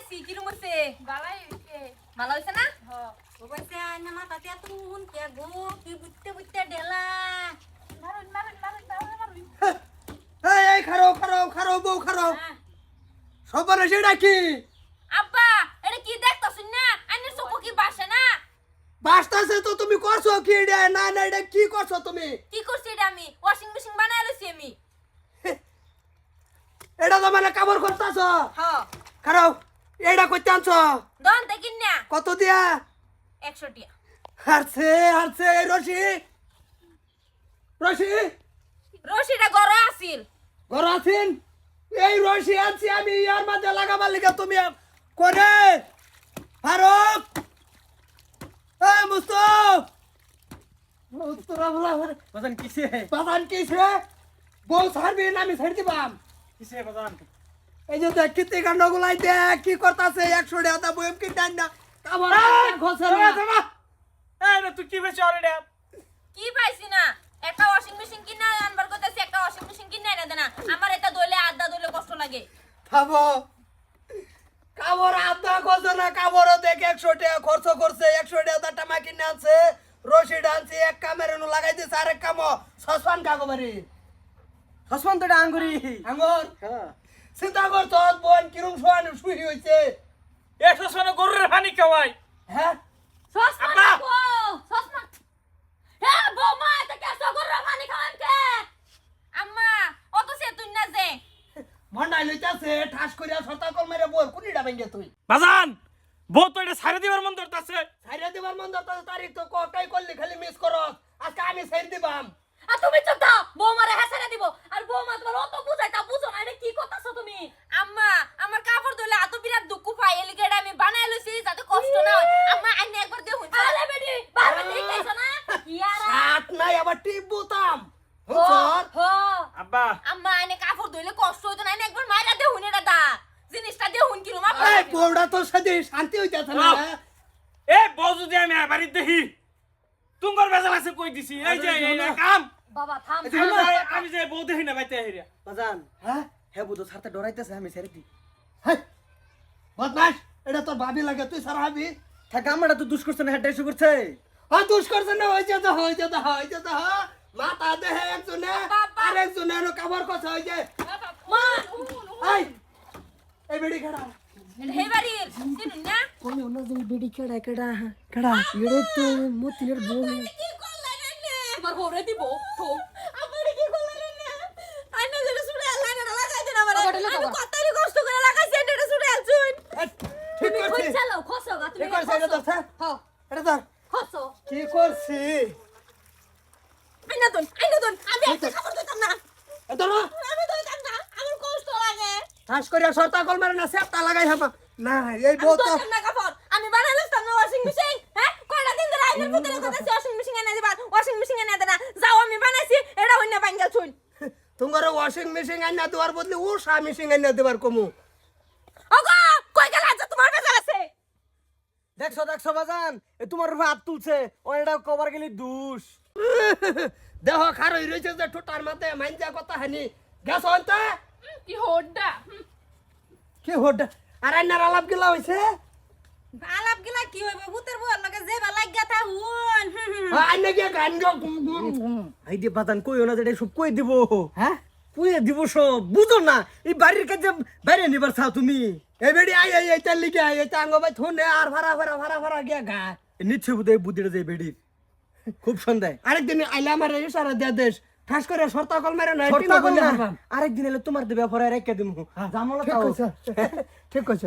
বানাইছি কি রুম হইছে বালাই হইছে ভালো হইছে না ও কইছে আইনা মাথাতে তুন কে গো কি বুঝতে বুঝতে ডেলা মারুন এই খারো খারো খারো বউ খারো সবার সেটা কি আব্বা এটা কি দেখতাছুন না আইনের চোখ কি বাসে না বাসতাছে তো তুমি করছো কি এটা না না এটা কি করছো তুমি কি করছি এটা আমি ওয়াশিং মেশিন বানাই লইছি আমি এটা তো মানে কাপড় করতেছো হ্যাঁ খারো এটা করতে আনছো দন দেখিন না কত দিয়া 100 টাকা হারছে হারছে রশি রশি রশিটা গড়ে আছিল ঘর আছেন এই রশি আনছি আমি ইয়ার মধ্যে লাগাবার লিখা তুমি করে ফারুক এই মুস্তফ উত্তরা বলা বাজান কিসে বাদান কিসে বল ছাড়বি না আমি ছেড়ে দিবাম কিসে বাজান এই যে দেখ কীর্তি কাণ্ডগুলাই দেখ কি করতেছে 100 টাকা বইম কি ডান না কামর ঘষে না এই না তুই কি বেশ অলরেডি কি পাইছি না একটা ওয়াশিং মেশিন কিনা আনবার কইতাছি একটা ওয়াশিং মেশিন কিনা এনে দেনা আমার এটা দইলে আদা দইলে কষ্ট লাগে থামো কামর আদা ঘষে না কামরও দেখ 100 টাকা খরচ করছে 100 টাকা টাকা কিনে আনছে রশি ডানছে এক কামের নু লাগাই দিছে আরেক কাম সসপান কাগো বাড়ি হসমান তো ডাঙ্গুরি আঙ্গুর হ্যাঁ চিন্তা করছো বোন কিরম সোয়ান শুই হইছে 100 সোনা গরুর পানি খাওয়াই হ্যাঁ সসমান আব্বা! গো সসমান হে বৌমা এটা কে সগর পানি খাওয়ান কে আম্মা অত সে তুই না যে ভন্ডাই লইতাছে ঠাস করিয়া সতা কল মেরে বল কুনিডা ভেঙ্গে তুই বাজান বউ তো এটা ছাড়ে দিবার মন ধরতাছে সাইরা দিবার মন দত তারিখ তো কটাই করলি খালি মিস করস আজকে আমি সাইর দিবাম আর তুমি চুপ থাও বৌমারে হেসারে দিব আর বৌমা তোমার অত বুঝাই তা বুঝো না এটা কি করতাছো তুমি আম্মা আমার কাপড় ধুলে এত বিরাট দুঃখ পাই এলিগেটা আমি বানাই লইছি যাতে কষ্ট না হয় আম্মা আইনে একবার দে হুন আলে বেডি বারবার দেখাইছো না ইয়ারা হাত নাই আবার টিপ বুতাম হো হো আব্বা আম্মা আইনে কাপড় ধুলে কষ্ট হইতো না আইনে একবার মাইরা দে হুন এটা দা জিনিসটা দে হুন কি রুমা এই বউড়া তোর সাথে শান্তি হইতাছে না এ বউ যদি আমি বাড়ি দেখি তুঙ্গর বেজাল আছে কই দিছি এই যে এই কাম বাবা থাম আমি যে বউ দেখি না বাইতে হেরিয়া বাজান হ্যাঁ হে বুঝো ছাড়তে ডরাইতেছে আমি ছেড়ে দি হেই, বদমাস এটা তোর ভাবি লাগে তুই সারা ভাবি থাকা আমারটা তো দুষ করছে না হেডটা ইস্যু করছে দুষ করছে না হয়েছে তো হয়েছে তো হয়েছে তো মাথা দেহে একজনে আর একজনে কাবার কথা হয়েছে মা এই এই বেড়ি খেড়া হে বাড়ির চিনুন না কোন অন্য দিন বিডি কেডা কেডা কেডা এড়ে তো মতিনের বউ কি করলেন না আমার ঘরে দিব তো আমার কি করলেন না আইনা যেটা সুরে লাইনা লাগাই দেন আমার আমি কতই কষ্ট করে লাগাইছি এটা সুরে আলছুন ঠিক তুমি করছি খুঁজছালো খসো গা তুমি ঠিক করছি এটা তো হ্যাঁ এটা তো খসো কি করছি আইনা দন আমি একটা খাবার দিতাম না এটা না আমি দিতাম না আমার কষ্ট লাগে ঠাস করিয়া সরতা কল মারে না সেপটা লাগাই হাবা না এই আমি বউ তো দিতাম না কাপড় আমি বানাইলাম না ওয়াশিং মেশিন হ্যাঁ কয়টা দিন ধরে আইনার ভিতরে কথা ওয়াশিং মেশিন এনে দিবা ওয়াশিং মেশিন এনে দেনা যাও আমি বানাইছি এটা হইনা বাঙ্গাল ছুন তোমার ওয়াশিং মেশিন আইনা দেওয়ার বদলে উষা মেশিন আইনা দেবার কমু ওগো কই গেল আজ তোমার বেজাল আছে দেখছো দেখছো বাজান এ তোমার রূপে হাত তুলছে ও এটা কবার গেলি দুষ দেহ খারই রইছে যে ঠোঁটার মাথায় মাইনজা কথা হানি গেছ অন্তে কি হোড্ডা কি হোড আর আইনার আলাপ গিলা হইছে আলাপ গিলা কি হইবে ভূতের বউর লগে যে বা লাগিয়া থা হুন আইনা গিয়া গান এই যে বাজান কইও না যে এটা সব কই দিব হ্যাঁ কই দিব সব বুঝো না এই বাড়ির কাছে বাইরে নিবার চাও তুমি এই বেড়ি আই আই এটা লিগে আই এটা আঙ্গ ভাই থুনে আর ভাড়া গিয়া গা নিচ্ছে বুঝে বুদ্ধিটা যে বেডির খুব সন্ধ্যায় আরেকদিন আইলা আমার ইশারা দিয়া দেশ ঠাস করে সরতা কল মেরে না শর্তা বলে করলে আরেকদিন এলে তোমার দেবে পরে রেখে দিমু জামলা ঠিক তাও কইছ ঠিক কইছ